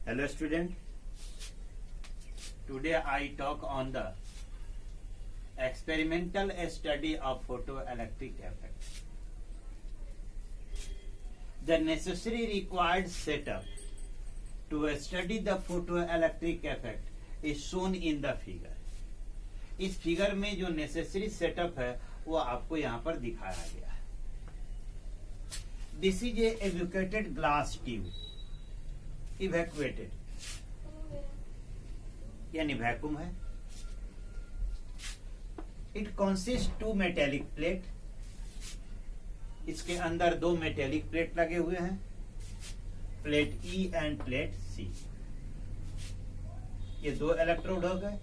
Hello student, today I talk on the experimental study of photoelectric effect. The necessary required setup to study the photoelectric effect is shown in the figure. इस figure में जो necessary setup है वो आपको यहाँ पर दिखाया गया है. This is a evacuated glass tube. Evacuated यानी वैक्यूम है. It consist two metallic plate. इसके अंदर दो मेटेलिक प्लेट लगे हुए हैं, plate E and plate C. ये दो इलेक्ट्रोड हो गए.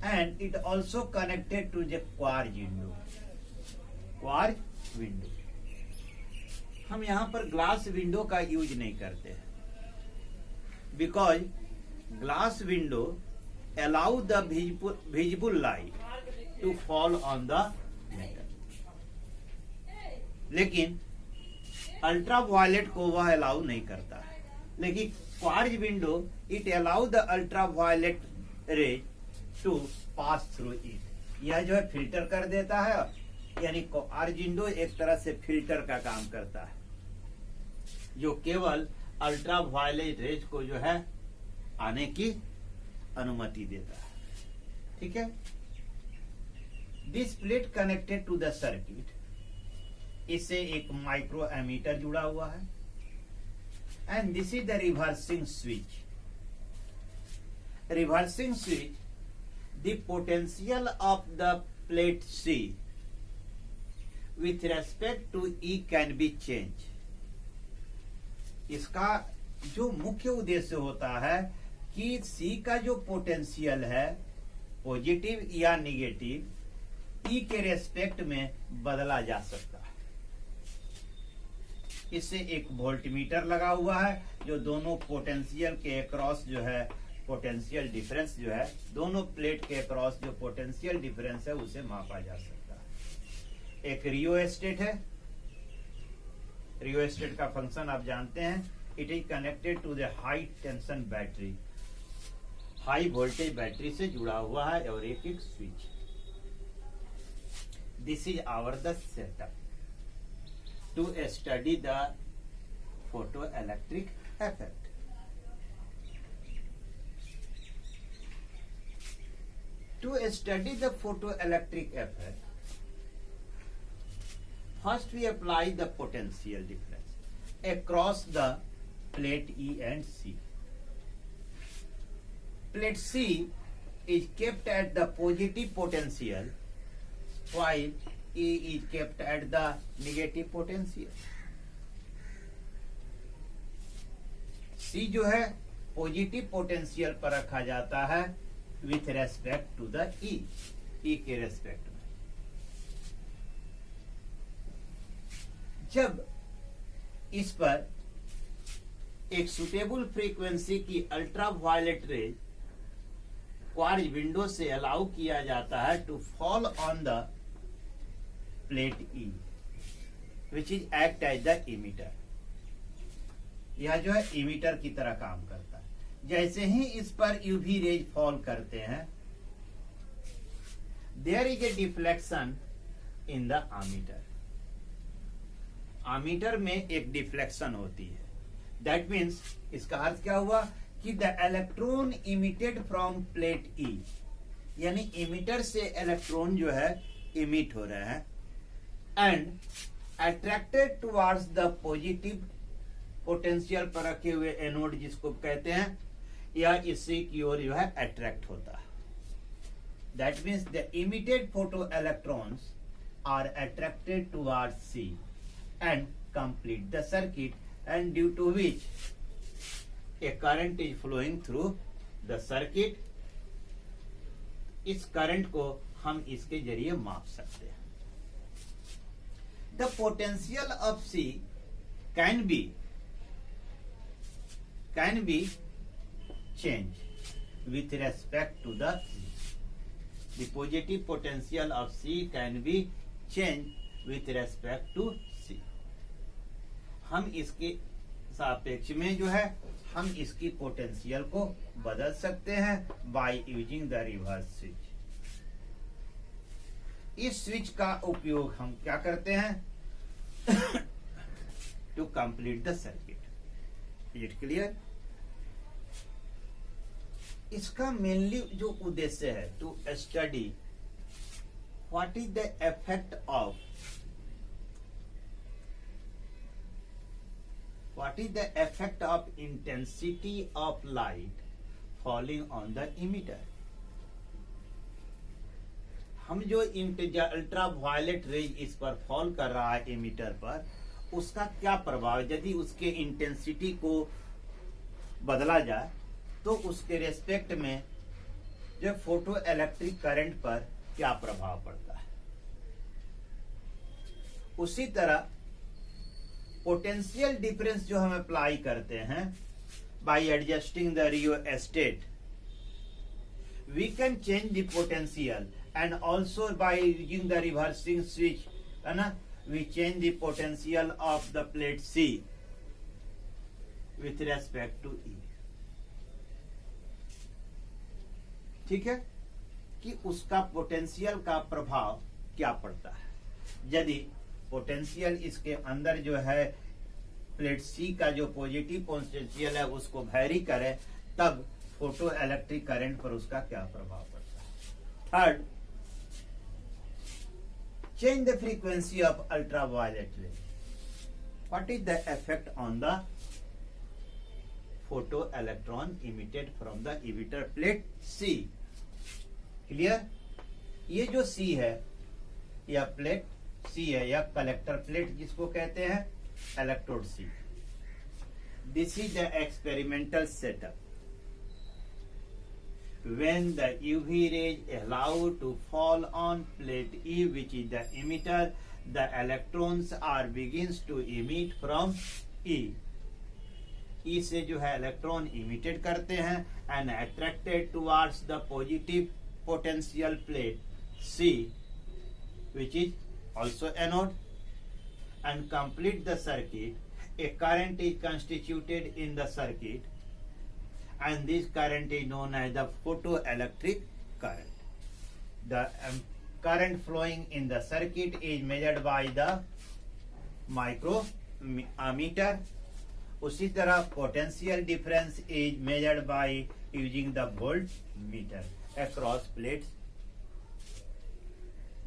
And it also connected to the quartz window. Quartz window हम यहां पर ग्लास विंडो का यूज नहीं करते हैं, because glass window allow the visible light to fall on the metal. लेकिन अल्ट्रा वायलेट को वह अलाउ नहीं करता है. लेकिन quartz window it allow the ultra violet rays to pass through it. यह जो है फिल्टर कर देता है, यानी क्वार्ज विंडो एक तरह से फिल्टर का काम करता है, जो केवल अल्ट्रा वायलेट रेज को जो है आने की अनुमति देता है. ठीक है. This plate connected to the circuit. इससे एक माइक्रो एमीटर जुड़ा हुआ है. And this is the reversing switch. Reversing switch, the potential of the plate C with respect to E can be changed. इसका जो मुख्य उद्देश्य होता है कि C का जो पोटेंशियल है पॉजिटिव या निगेटिव E के रेस्पेक्ट में बदला जा सकता है. इससे एक वोल्टमीटर लगा हुआ है जो दोनों पोटेंशियल के अक्रॉस जो है पोटेंशियल डिफरेंस जो है, दोनों प्लेट के अक्रॉस जो पोटेंशियल डिफरेंस है उसे मापा जा सकता है. एक रियोस्टेट है. रियोस्टेट का फंक्शन आप जानते हैं. It is connected to the high tension battery. High voltage battery से जुड़ा हुआ है. और एक switch. This is our the setup to study the photo electric effect. To study the photoelectric effect, first we apply the potential difference across the plate E and C. Plate C is kept at the positive potential while E is kept at the negative potential. C जो है positive potential पर रखा जाता है with respect to the E. E के respect में. जब इस पर एक सुटेबल फ्रीक्वेंसी की ultra violet rays quartz window से अलाउ किया जाता है to fall on the plate E, which is act as the emitter. यह जो है इमीटर की तरह काम करता है. जैसे ही इस पर यूवी रेज फॉल करते हैं, there is a deflection in the ammeter. Ammeter में एक डिफ्लेक्शन होती है. दैट मीन्स इसका अर्थ क्या हुआ कि the electron emitted from plate E, यानी इमिटर से इलेक्ट्रॉन जो है इमिट हो रहे हैं and attracted towards the positive potential पर रखे हुए एनोड जिसको कहते हैं, या इससे की ओर जो है अट्रैक्ट होता है. That means the emitted photo electrons are attracted towards C and complete the circuit, and due to which a current is flowing through the circuit. इस करंट को हम इसके जरिए माप सकते हैं. The potential of C can be changed with respect to the E. The positive potential of C can be changed with respect to C. हम इसके सापेक्ष में जो है हम इसकी पोटेंशियल को बदल सकते हैं by using the reverse switch. इस स्विच का उपयोग हम क्या करते हैं to complete the circuit. Is it clear? इसका मेनली जो उद्देश्य है to study what is the effect of intensity of light falling on the emitter। हम जो अल्ट्रा वायलेट रेज इस पर फॉल कर रहा है एमिटर पर, उसका क्या प्रभाव, यदि उसके इंटेंसिटी को बदला जाए तो उसके रेस्पेक्ट में जो फोटो इलेक्ट्रिक करंट पर क्या प्रभाव पड़ता है। उसी तरह पोटेंशियल डिफरेंस जो हम अप्लाई करते हैं by adjusting the rheostat, we can change the potential and also by using the reversing switch, है ना, we change the potential of the plate C with respect to E. ठीक है, कि उसका पोटेंशियल का प्रभाव क्या पड़ता है। यदि पोटेंशियल इसके अंदर जो है प्लेट सी का जो पॉजिटिव पोटेंशियल है उसको वैरी करे, तब फोटो इलेक्ट्रिक करंट पर उसका क्या प्रभाव पड़ता है। Third, change the frequency of ultra violet ray, what is the effect on the photo electron emitted from the emitter plate C. Clear? ये जो सी है या प्लेट सी है या कलेक्टर प्लेट जिसको कहते हैं, electrode C. This is the experimental setup. When the UV rays allowed to fall on plate E, which is the emitter, the electrons are begins to emit from E. E से जो है electron emitted करते हैं and attracted towards the positive potential plate C, which is also anode, and complete the circuit. A current is constituted in the circuit, and this current is known as the photoelectric current. The current flowing in the circuit is measured by the micrometer. उसी तरह potential difference is measured by using the voltmeter across plates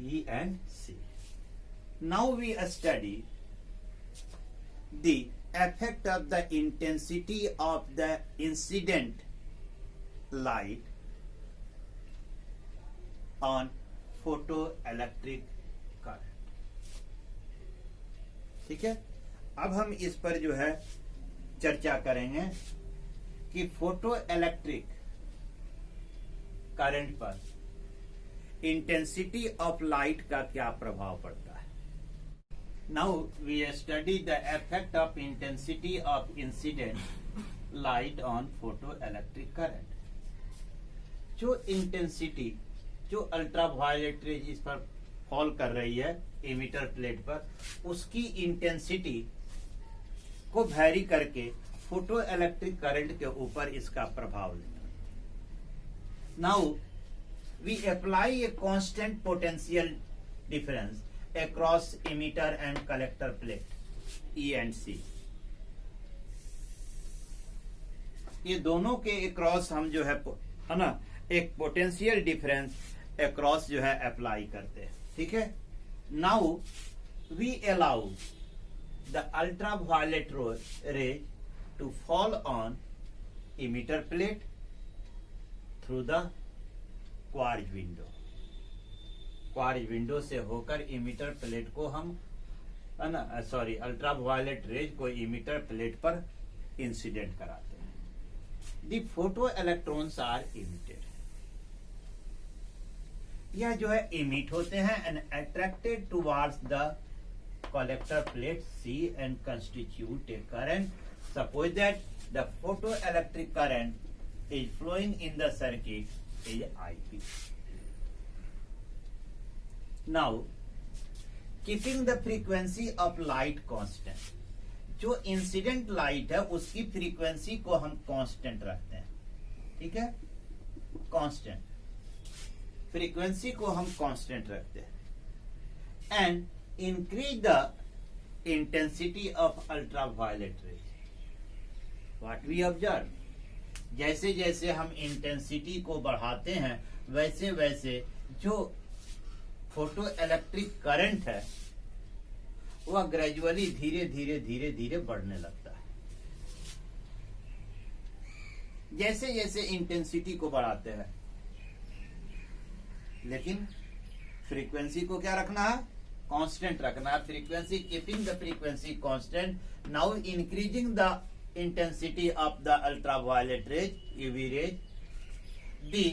E and C. Now we study the effect of the intensity of the incident light on photoelectric current। ठीक है, अब हम इस पर जो है चर्चा करेंगे कि फोटो इलेक्ट्रिक करंट पर इंटेंसिटी ऑफ लाइट का क्या प्रभाव पड़ता है। Now we study the effect of intensity of incident light on photo electric current. जो इंटेंसिटी जो अल्ट्रा वायलेट रेज इस पर फॉल कर रही है इमिटर प्लेट पर, उसकी इंटेंसिटी को वैरी करके फोटो इलेक्ट्रिक करंट के ऊपर इसका प्रभाव लेना। Now we apply a constant potential difference across emitter and collector plate E and C। ये दोनों के अक्रॉस हम जो है ना एक पोटेंशियल डिफरेंस अक्रॉस जो है अप्लाई करते हैं। ठीक है, now we allow the ultra violet rays to fall on emitter plate through the quartz window. Quartz window से होकर इमिटर प्लेट को हम अल्ट्रा वायलेट रेज को इमिटर प्लेट पर इंसिडेंट कराते हैं। The photo electrons are emitted, यह जो है इमिट होते हैं and attracted towards the collector plate C and constitute a current. Suppose that the photo electric current is flowing in the circuit is IP। Now, keeping the frequency of light constant, जो incident light है उसकी frequency को हम constant रखते हैं, ठीक है, constant, frequency को हम कांस्टेंट रखते हैं and increase the intensity of ultraviolet rays. What we observe, जैसे जैसे हम इंटेंसिटी को बढ़ाते हैं वैसे वैसे जो फोटो इलेक्ट्रिक करंट है वह ग्रेजुअली धीरे धीरे धीरे धीरे बढ़ने लगता है। जैसे जैसे इंटेंसिटी को बढ़ाते हैं, लेकिन फ्रीक्वेंसी को क्या रखना है, कांस्टेंट रखना है। Frequency, keeping the frequency constant, now increasing the intensity of the ultraviolet rays, UV rays, the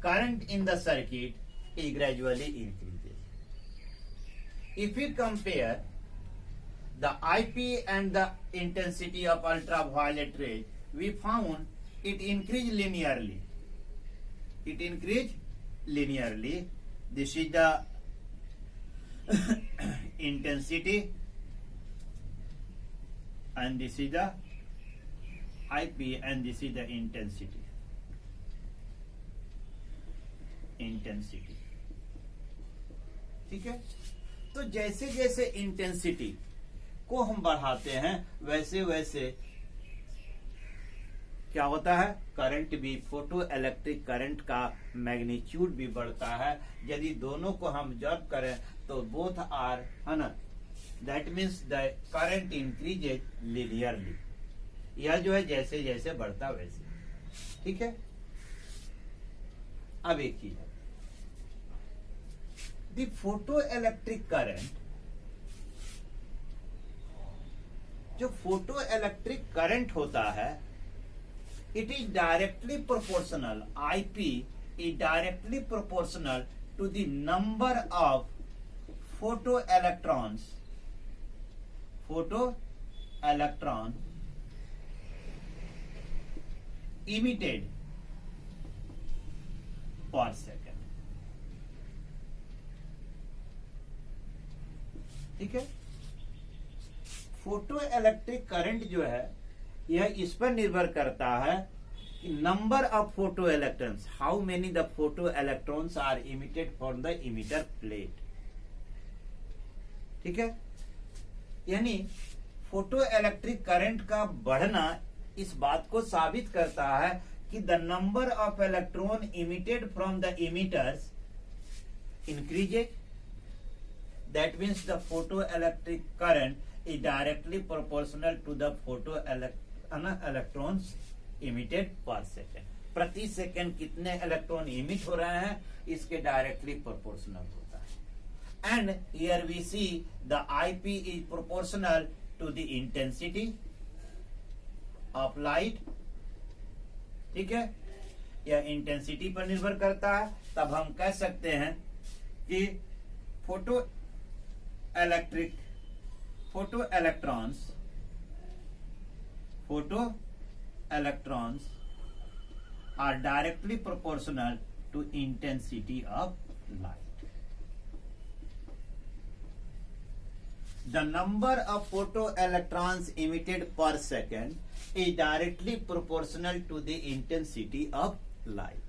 current in the circuit is gradually increases. If we compare the IP and the intensity of ultraviolet rays, we found it increase linearly. It increase linearly. This is the intensity and this is the IP and this is the intensity. ठीक है, तो जैसे जैसे intensity को हम बढ़ाते हैं वैसे वैसे क्या होता है, करंट भी, फोटो इलेक्ट्रिक करंट का मैग्नीट्यूड भी बढ़ता है। यदि दोनों को हम ऑब्जर्व करें तो बोथ आर, है ना, that means the current increases linearly. यह जो है जैसे जैसे बढ़ता वैसे, ठीक है। अब एक चीज है, द फोटो इलेक्ट्रिक करंट, जो फोटो इलेक्ट्रिक करंट होता है, it is directly proportional, IP is directly proportional to the number of photo electrons, photo electron emitted per second, ठीक है। फोटो इलेक्ट्रिक करंट जो है यह इस पर निर्भर करता है कि number of photo electrons, how many the photo electrons are emitted from the emitter plate, ठीक है। यानी फोटो इलेक्ट्रिक करंट का बढ़ना इस बात को साबित करता है कि the number of electron emitted from the emitters increases, that means the photo electric current is directly proportional to the photo electrons emitted per second. प्रति सेकेंड कितने इलेक्ट्रॉन इमिट हो रहे हैं इसके डायरेक्टली प्रोपोर्शनल होता है। And here we see the IP is proportional to the intensity of light, ठीक है। यह इंटेंसिटी पर निर्भर करता है। तब हम कह सकते हैं कि photo electrons are directly proportional to intensity of light. The number of photoelectrons emitted per second is directly proportional to the intensity of light.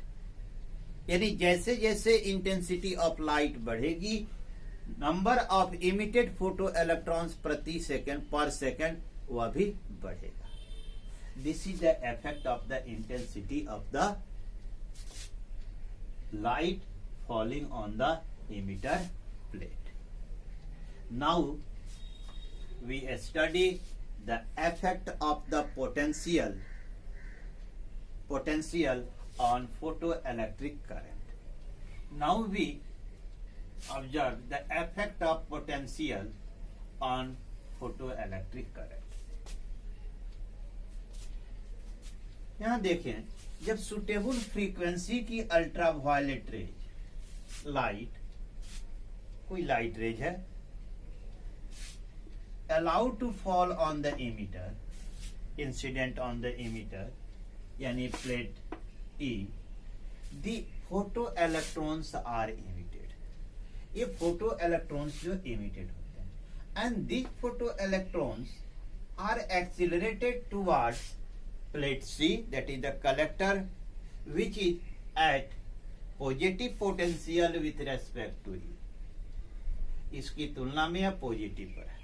यानी जैसे जैसे इंटेंसिटी ऑफ लाइट बढ़ेगी, number of emitted photo electrons प्रति second पर second वह भी बढ़ेगा। This is the effect of the intensity of the light falling on the emitter plate. Now we study the effect of the potential on photoelectric current. Now we observe the effect of potential on photoelectric current. यहां देखें, जब suitable frequency की ultraviolet rays, light, कोई light rays है, allowed to fall on the emitter, incident on the emitter, यानी plate E, the photoelectrons are emitted. ये photoelectrons जो emitted होते हैं, and these photoelectrons are accelerated towards plate C, that is the collector, which is at positive potential with respect to E. इसकी तुलना में यह positive पर है.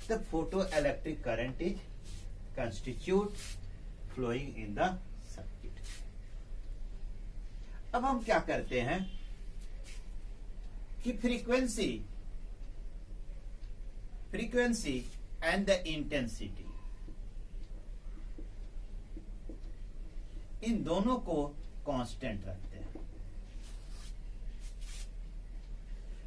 The photoelectric current is constitute flowing in the circuit. अब हम क्या करते हैं कि फ्रीक्वेंसी एंड द इंटेंसिटी, इन दोनों को कांस्टेंट रखते हैं.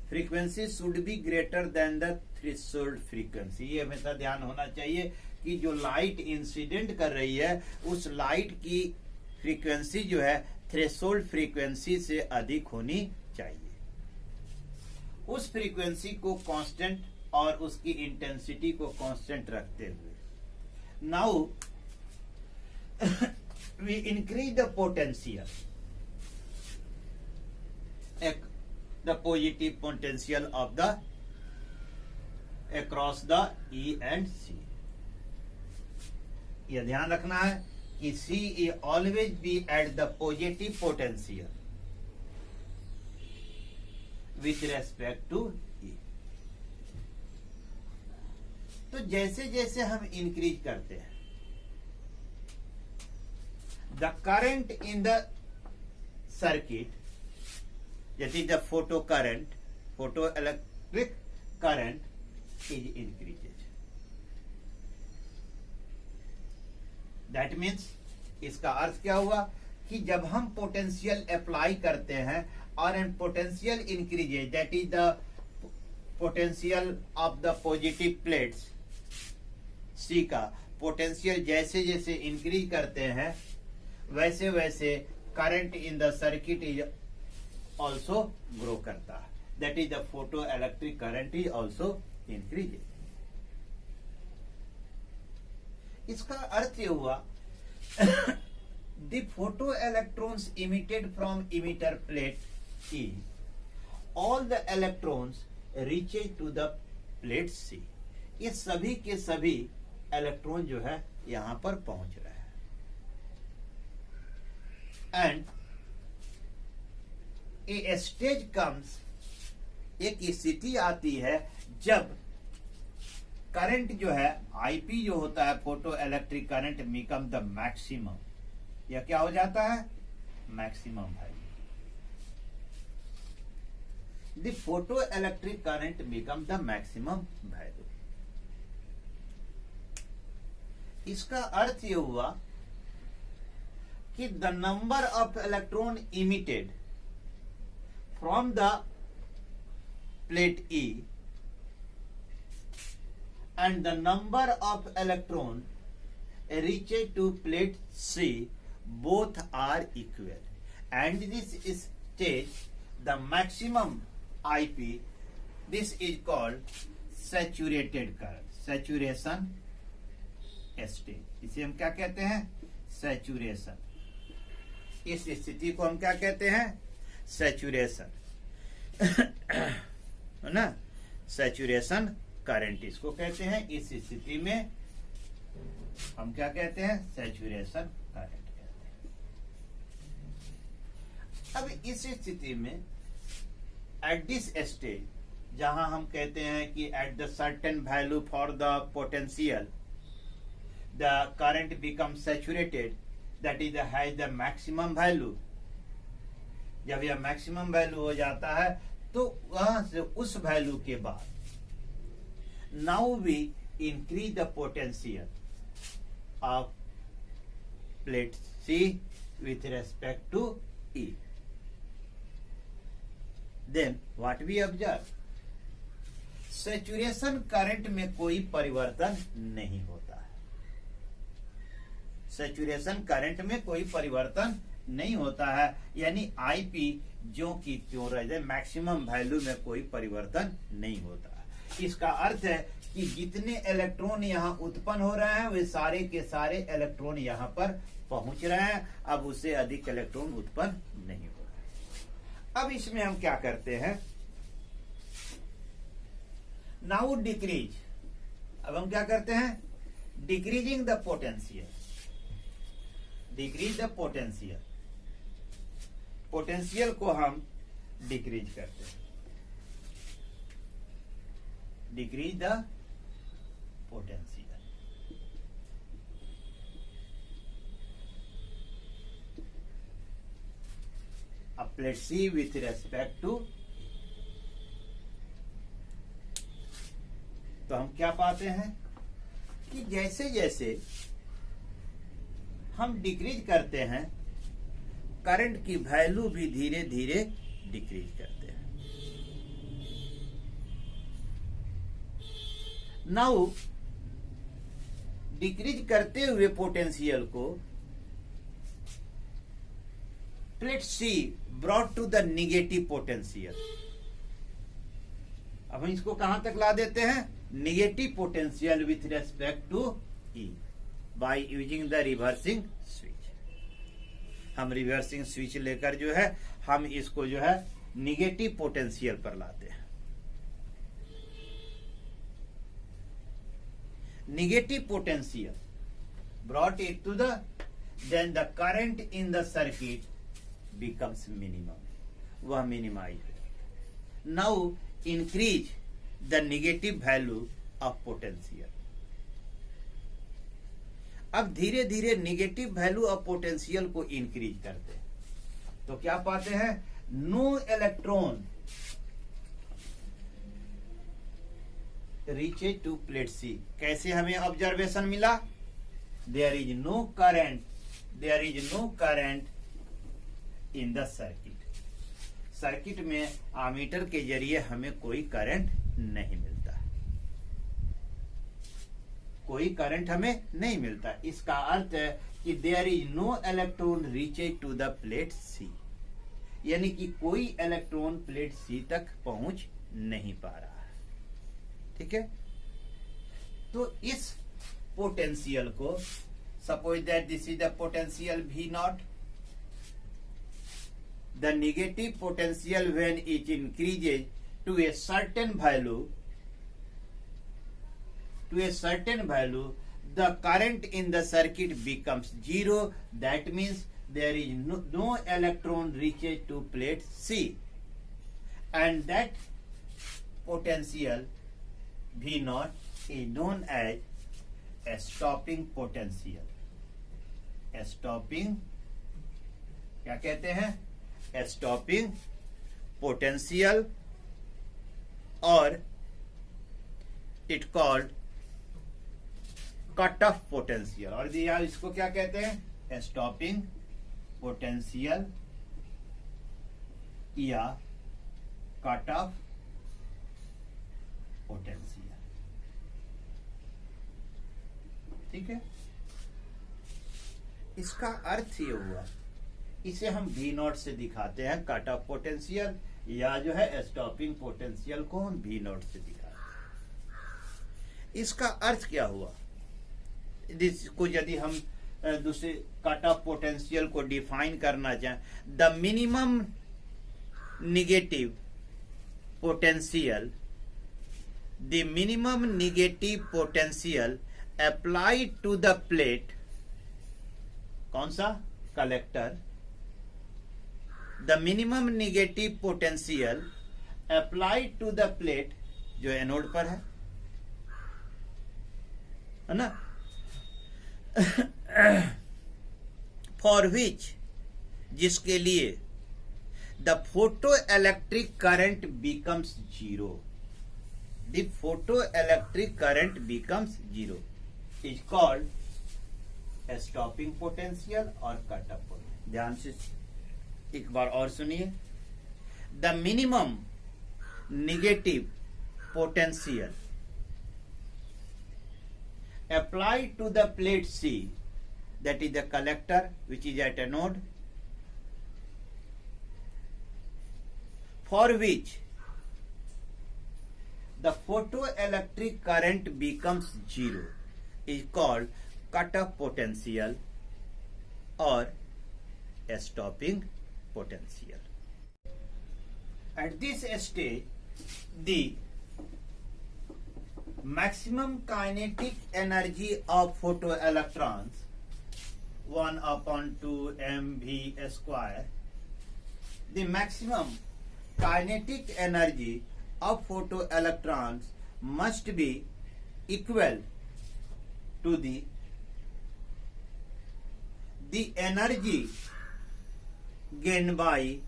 Frequency should be greater than the threshold frequency. ये हमेशा ध्यान होना चाहिए कि जो लाइट इंसिडेंट कर रही है उस लाइट की फ्रीक्वेंसी जो है थ्रेशोल्ड फ्रीक्वेंसी से अधिक होनी चाहिए. उस फ्रीक्वेंसी को कांस्टेंट और उसकी इंटेंसिटी को कांस्टेंट रखते हुए now we increase the potential, the positive potential of the across the E and C. यह ध्यान रखना है कि C is always be at the positive potential with respect to E. तो जैसे जैसे हम इंक्रीज करते हैं the current in the circuit, that is the photoelectric current is increases. That means इसका अर्थ क्या हुआ कि जब हम पोटेंशियल अप्लाई करते हैं और an potential increases, that is the potential of the positive plates C का पोटेंशियल जैसे जैसे इंक्रीज करते हैं वैसे वैसे current in the circuit is also grow करता है. That is the photoelectric current is also increasing. इसका अर्थ ये हुआ the photoelectrons emitted from emitter plate E, all the electrons reaches to the plate C. ये सभी के सभी इलेक्ट्रॉन जो है यहां पर पहुंच रहे हैं. एंड ए स्टेज कम्स, एक स्थिति आती है जब करंट जो है आईपी जो होता है photo electric current become the maximum. यह क्या हो जाता है? Maximum value. The photo electric current become the maximum value. इसका अर्थ यह हुआ कि the number of electron emitted from the plate E and the number of electron reaches to plate C both are equal, and this is stage the maximum IP. This is called saturated current, saturation stage. इसे हम क्या कहते हैं? saturation. इस स्थिति को हम क्या कहते हैं? सैचुरेशन. है ना? सैचुरेशन करंट इसको कहते हैं. इस स्थिति में हम क्या कहते हैं? सैचुरेशन करंट कहते हैं. अब इस स्थिति में एट दिस स्टेज जहां हम कहते हैं कि at the certain value for the potential the current become saturated, that is has the maximum value. जब यह मैक्सिमम वैल्यू हो जाता है तो वहां से उस वैल्यू के बाद now we increase the potential of plate C with respect to E. Then what we observe, saturation current में कोई परिवर्तन नहीं होता है. सैचुरेशन करंट में कोई परिवर्तन नहीं होता है, यानी आईपी जो की त्यों रह जाए, मैक्सिमम वैल्यू में कोई परिवर्तन नहीं होता है. इसका अर्थ है कि जितने इलेक्ट्रॉन यहाँ उत्पन्न हो रहे हैं वे सारे के सारे इलेक्ट्रॉन यहाँ पर पहुंच रहे हैं. अब उससे अधिक इलेक्ट्रॉन उत्पन्न नहीं हो रहे हैं. अब इसमें हम क्या करते हैं? Now decrease. अब हम क्या करते हैं? Decreasing the potential, decrease the potential, potential को हम डिक्रीज करते हैं, डिक्रीज द पोटेंशियल। अब plate C with respect to, तो हम क्या पाते हैं कि जैसे जैसे हम डिक्रीज करते हैं, करंट की वैल्यू भी धीरे धीरे डिक्रीज करते हैं। नाउ डिक्रीज करते हुए पोटेंशियल को plate C brought to the negative potential. अब हम इसको कहां तक ला देते हैं, negative potential with respect to E by using the reversing switch. हम रिवर्सिंग स्विच लेकर जो है हम इसको जो है निगेटिव पोटेंशियल पर लाते हैं। Negative potential brought it to the, then the current in the circuit becomes minimum, वह मिनिमाइज है। Now increase the negative value of potential. अब धीरे धीरे नेगेटिव वैल्यू ऑफ पोटेंशियल को इंक्रीज करते हैं, तो क्या पाते हैं, no electron reaches to plate C. कैसे हमें ऑब्जर्वेशन मिला, there is no current, there is no current in the circuit. Circuit में आमीटर के जरिए हमें कोई करंट नहीं मिलता, कोई करंट हमें नहीं मिलता। इसका अर्थ है कि there is no electron reaches to the plate C, यानी कि कोई इलेक्ट्रॉन प्लेट सी तक पहुंच नहीं पा रहा है। ठीक है, तो इस पोटेंशियल को, suppose that this is the potential V not, the negative potential when it increases to a certain value, the current in the circuit becomes zero. That means there is no electron reaches to plate C, and that potential V naught is known as a stopping potential. A stopping, क्या कहते हैं, stopping potential, और it called cut off potential, और इसको क्या कहते हैं, stopping potential या कट ऑफ पोटेंशियल। ठीक है, इसका अर्थ ये हुआ, इसे हम V नॉट से दिखाते हैं, कट ऑफ पोटेंशियल, या जो है स्टॉपिंग पोटेंशियल को हम V नॉट से दिखाते हैं। इसका अर्थ क्या हुआ, इसको यदि हम दूसरे कट ऑफ पोटेंशियल को डिफाइन करना चाहें, the minimum negative potential, the minimum negative potential applied to the plate, कौन सा, collector, the minimum negative potential applied to the plate, जो एनोड पर है ना, for which, जिसके लिए the photoelectric current becomes zero, the photoelectric current becomes zero, is called a stopping potential और cut off potential। ध्यान से एक बार और सुनिए, the minimum negative potential applied to the plate C, that is the collector which is at a node, for which the photoelectric current becomes zero, is called cut-off potential or a stopping potential. At this stage, the maximum kinetic energy of photoelectrons 1/2 mv square. The maximum kinetic energy of photoelectrons must be equal to the energy gained by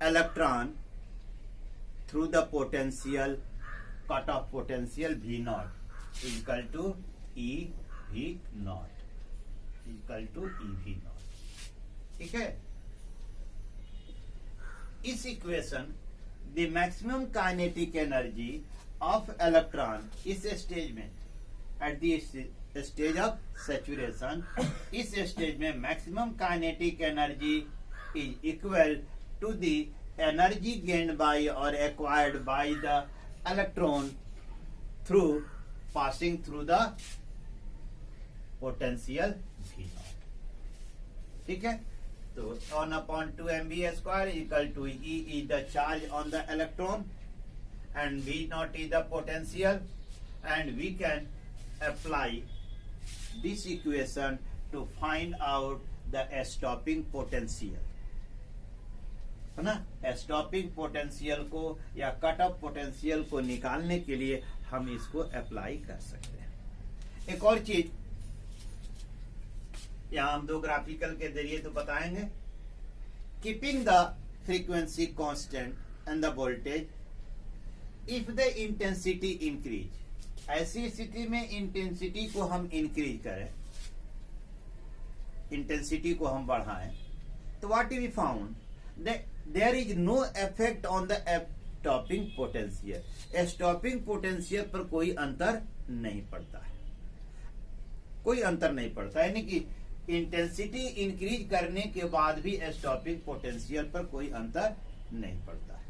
electron through the potential cutoff potential V naught equal to E V naught equal to E V naught. ठीक है, इस equation the maximum kinetic energy of electron इस stage में at the stage of saturation, इस stage में maximum kinetic energy is equal to the energy gained by or acquired by the electron through passing through the potential V naught. ठीक है, तो 1/2 mv square equal to E is the charge on the electron and V naught is the potential, and we can apply this equation to find out the stopping potential. है ना, stopping potential को या cut off potential को निकालने के लिए हम इसको अप्लाई कर सकते हैं। एक और चीज यहां हम दो ग्राफिकल के जरिए तो बताएंगे। Keeping the frequency constant and the voltage if the intensity increase, ऐसी स्थिति में इंटेंसिटी को हम इंक्रीज करें, इंटेंसिटी को हम बढ़ाएं, तो what we found there is no effect on the stopping potential. stopping potential पर कोई अंतर नहीं पड़ता है, कोई अंतर नहीं पड़ता, यानी कि इंटेंसिटी इंक्रीज करने के बाद भी स्टॉपिंग पोटेंशियल पर कोई अंतर नहीं पड़ता है।